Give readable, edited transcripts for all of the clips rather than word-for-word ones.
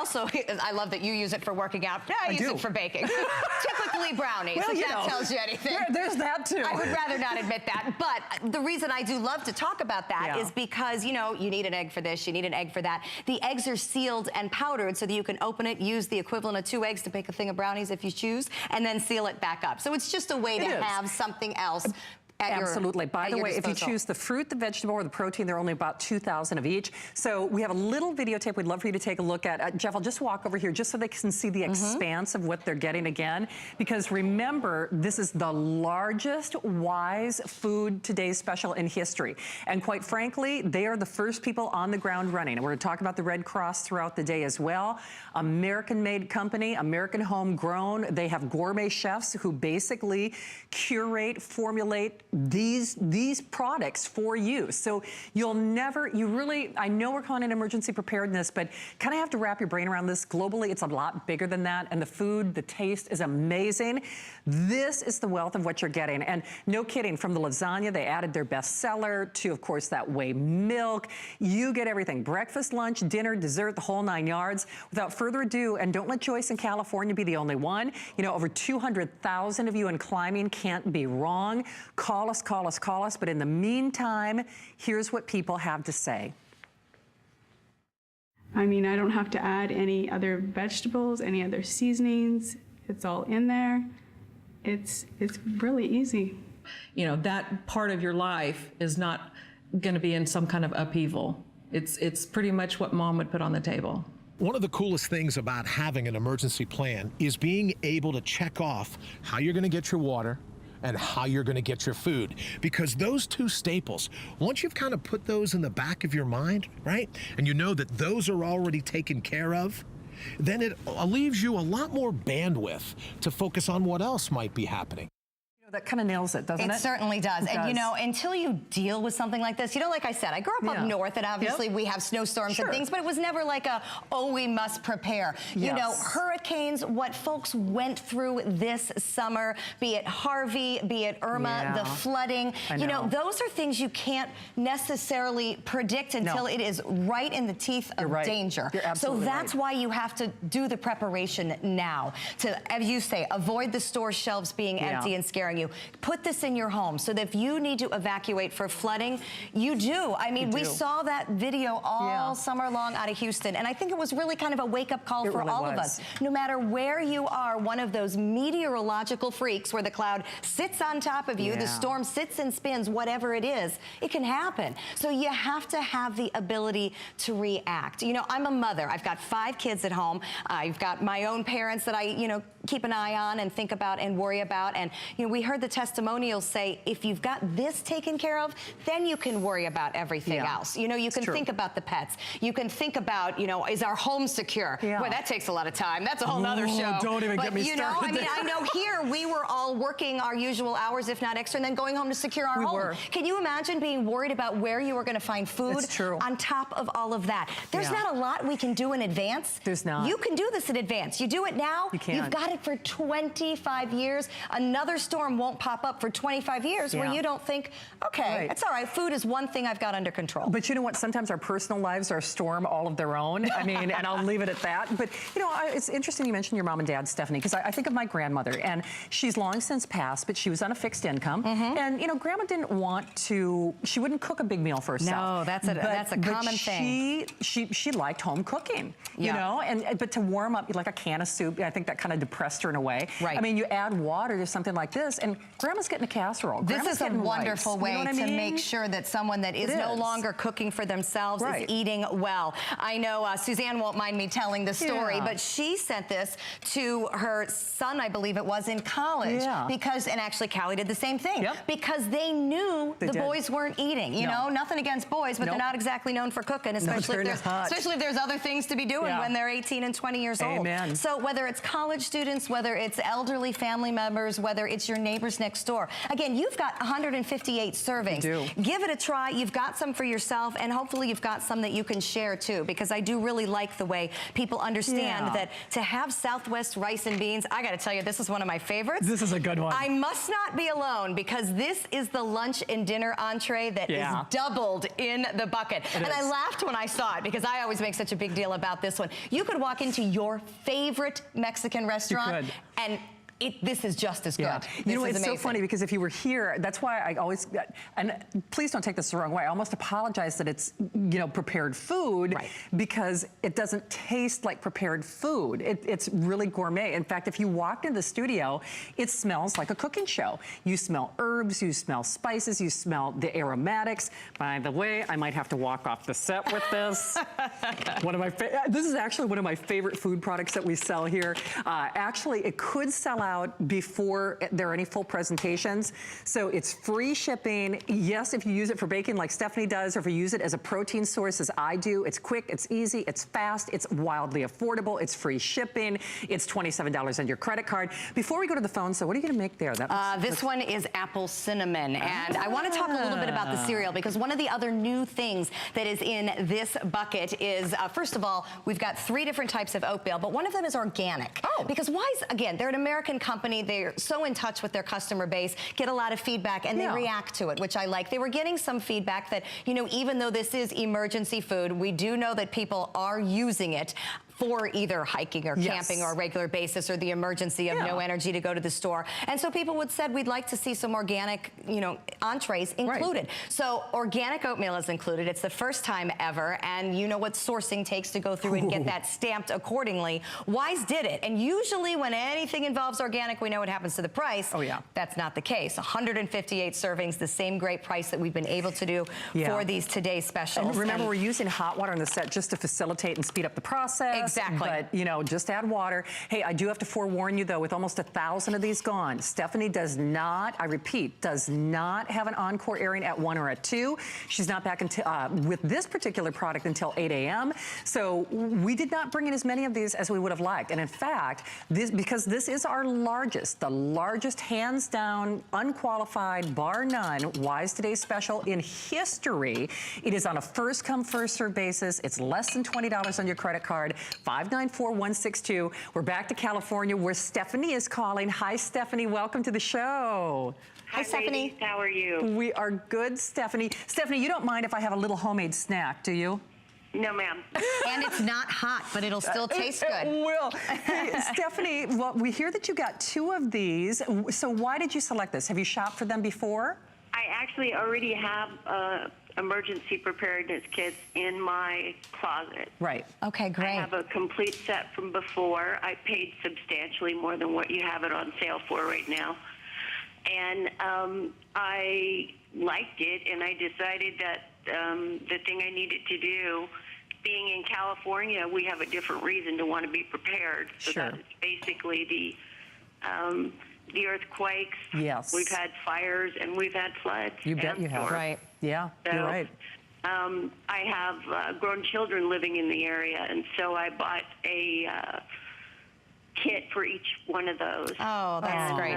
also, I love that you use it for working out. Yeah, I use it for baking. Typically brownies, well, if that tells you anything. There's that too. I would rather not admit that. But the reason I do love to talk about that is because, you know, you need an egg for this, you need an egg for that. The eggs are sealed and powdered so that you can open it, use the equivalent of 2 eggs to bake a thing of brownies if you choose, and then seal it back up. So it's just a way to have something else. Absolutely. By the way, if you choose the fruit, the vegetable, or the protein, they're only about 2,000 of each. So we have a little videotape we'd love for you to take a look at. Jeff, I'll just walk over here just so they can see the expanse of what they're getting again. Because remember, this is the largest Wise Food Today special in history. And quite frankly, they are the first people on the ground running. And we're going to talk about the Red Cross throughout the day as well. American-made company, American homegrown. They have gourmet chefs who basically curate, formulate these products for you. So you'll never, I know we're calling it emergency preparedness, but kind of have to wrap your brain around this. Globally, it's a lot bigger than that. And the food, the taste is amazing. This is the wealth of what you're getting. And no kidding, from the lasagna, they added their bestseller to, of course, that whey milk. You get everything. Breakfast, lunch, dinner, dessert, the whole 9 yards. Without further ado, and don't let Joyce in California be the only one. You know, over 200,000 of you in climbing can't be wrong. Call us, call us, call us. But in the meantime, here's what people have to say. I mean, I don't have to add any other vegetables, any other seasonings. It's all in there. It's really easy. You know, that part of your life is not going to be in some kind of upheaval. It's pretty much what mom would put on the table. One of the coolest things about having an emergency plan is being able to check off how you're going to get your water and how you're going to get your food. Because those two staples, once you've kind of put those in the back of your mind, right, and you know that those are already taken care of, then it leaves you a lot more bandwidth to focus on what else might be happening. That kind of nails it, doesn't it? It certainly does. It and does. You know, until you deal with something like this, you know, like I said, I grew up up north, and obviously we have snowstorms and things, but it was never like a, oh, we must prepare. You know, hurricanes, what folks went through this summer, be it Harvey, be it Irma, the flooding, you know, those are things you can't necessarily predict until it is right in the teeth of danger. So that's why you have to do the preparation now to, as you say, avoid the store shelves being empty and scaring you. Put this in your home so that if you need to evacuate for flooding, you do. I mean, we saw that video all summer long out of Houston, and I think it was really kind of a wake-up call for all of us. No matter where you are, one of those meteorological freaks where the cloud sits on top of you, the storm sits and spins, whatever it is, it can happen. So you have to have the ability to react. You know, I'm a mother. I've got 5 kids at home. I've got my own parents that I, you know, keep an eye on and think about and worry about. And, you know, we heard the testimonials say, if you've got this taken care of, then you can worry about everything else. You know, you can think about the pets. You can think about, you know, is our home secure? Boy, that takes a lot of time. That's a whole nother show. Don't even get me started. You know, I mean, I know here we were all working our usual hours, if not extra, and then going home to secure our home. Can you imagine being worried about where you were going to find food on top of all of that? There's not a lot we can do in advance. There's not. You can do this in advance. You do it now. You've got it for 25 years. Another storm won't pop up for 25 years where you don't think, okay, it's all right. Food is one thing I've got under control. But you know what? Sometimes our personal lives are a storm all of their own. I mean, and I'll leave it at that. But, you know, it's interesting you mentioned your mom and dad, Stephanie, because I think of my grandmother, and she's long since passed, but she was on a fixed income. And, you know, grandma didn't want to, she wouldn't cook a big meal for herself. No, that's a common thing. She liked home cooking, you know, but to warm up like a can of soup, I think that kind of depressed her in a way. I mean, you add water to something like this, and grandma's getting a casserole. This is a wonderful way to make sure that someone that is no longer cooking for themselves is eating well. I know Suzanne won't mind me telling the story, but she sent this to her son, I believe it was, in college. Because, and actually Callie did the same thing, because they knew the boys weren't eating. You know, nothing against boys, but they're not exactly known for cooking, especially if there's other things to be doing when they're 18 and 20 years old. So whether it's college students, whether it's elderly family members, whether it's your neighbors next door. Again, you've got 158 servings. You do. Give it a try. You've got some for yourself, and hopefully you've got some that you can share too, because I do really like the way people understand that to have Southwest rice and beans, I gotta tell you, this is one of my favorites. This is a good one. I must not be alone, because this is the lunch and dinner entree that is doubled in the bucket. And I laughed when I saw it, because I always make such a big deal about this one. You could walk into your favorite Mexican restaurant and this is just as good. Yeah. You know, it's so funny, because if you were here, that's why I always, and please don't take this the wrong way, I almost apologize that it's, you know, prepared food, because it doesn't taste like prepared food. It's really gourmet. In fact, if you walked in the studio, it smells like a cooking show. You smell herbs, you smell spices, you smell the aromatics. By the way, I might have to walk off the set with this. This is actually one of my favorite food products that we sell here. Actually, it could sell out before there are any full presentations. So it's free shipping. Yes, if you use it for baking like Stephanie does, or if you use it as a protein source as I do, it's quick, it's easy, it's fast, it's wildly affordable, it's free shipping, it's $27 on your credit card. Before we go to the phone, so what are you gonna make there? This one is apple cinnamon. And I wanna talk a little bit about the cereal, because one of the other new things that is in this bucket is, first of all, we've got 3 different types of oatmeal, but one of them is organic. Because Wise, again, they're an American company. They're so in touch with their customer base, get a lot of feedback, and they react to it, which I like. They were getting some feedback that, you know, even though this is emergency food, we do know that people are using it for either hiking or camping or a regular basis, or the emergency of no energy to go to the store. And so people would said, we'd like to see some organic, you know, entrees included. So organic oatmeal is included. It's the first time ever, and you know what sourcing takes to go through and get that stamped accordingly. Wise did it, and usually when anything involves organic, we know what happens to the price. That's not the case. 158 servings, the same great price that we've been able to do for these Today specials. And remember, we're using hot water on the set just to facilitate and speed up the process. Exactly. But, you know, just add water. Hey, I do have to forewarn you, though, with almost 1,000 of these gone, Stephanie does not, I repeat, does not have an encore airing at 1 or at 2. She's not back until, with this particular product until 8 a.m. So we did not bring in as many of these as we would have liked. And in fact, because this is our largest, the largest hands down, unqualified, bar none, Wise Today special in history. It is on a first come, first served basis. It's less than $20 on your credit card. 594-162. We're back to California, where Stephanie is calling. Hi, Stephanie. Welcome to the show. Hi, Stephanie. Ladies. How are you? We are good, Stephanie. Stephanie, you don't mind if I have a little homemade snack, do you? No, ma'am. And it's not hot, but it'll still taste good. It will. Hey, Stephanie, well, we hear that you got 2 of these. So why did you select this? Have you shopped for them before? I actually already have emergency preparedness kits in my closet. Right. Okay, great. I have a complete set from before. I paid substantially more than what you have it on sale for right now. And I liked it, and I decided that the thing I needed to do, being in California, we have a different reason to want to be prepared. So that's basically the earthquakes. Yes. We've had fires, and we've had floods. You bet you have. Right. Yeah, So, you're right. I have grown children living in the area, and so I bought a kit for each one of those. Oh, that's great.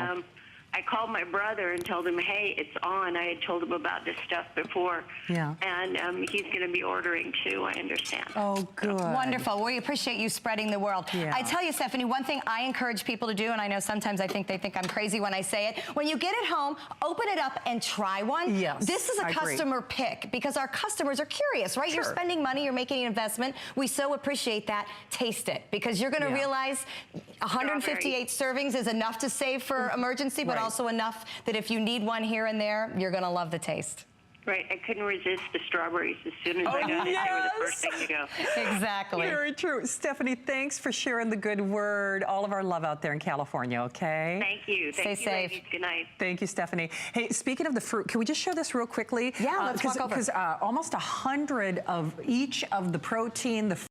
I called my brother and told him, hey, it's on. I had told him about this stuff before. Yeah. And he's going to be ordering too, I understand. Oh, good. Wonderful. We appreciate you spreading the word. Yeah. I tell you, Stephanie, one thing I encourage people to do, and I know sometimes they think I'm crazy when I say it, when you get it home, open it up and try one. Yes, This is a I agree. customer pick, because our customers are curious, right? Sure. You're spending money, you're making an investment. We so appreciate that. Taste it, because you're going to realize 158 servings is enough to save for emergency, but also enough that if you need one here and there, you're going to love the taste. Right. I couldn't resist the strawberries as soon as I got it. They were the first thing to go. Exactly. Very true. Stephanie, thanks for sharing the good word. All of our love out there in California, okay? Thank you. Thank you, safe. ladies. Good night. Thank you, Stephanie. Hey, speaking of the fruit, can we just show this real quickly? Yeah, let's walk over. Because almost 100 of each of the protein, the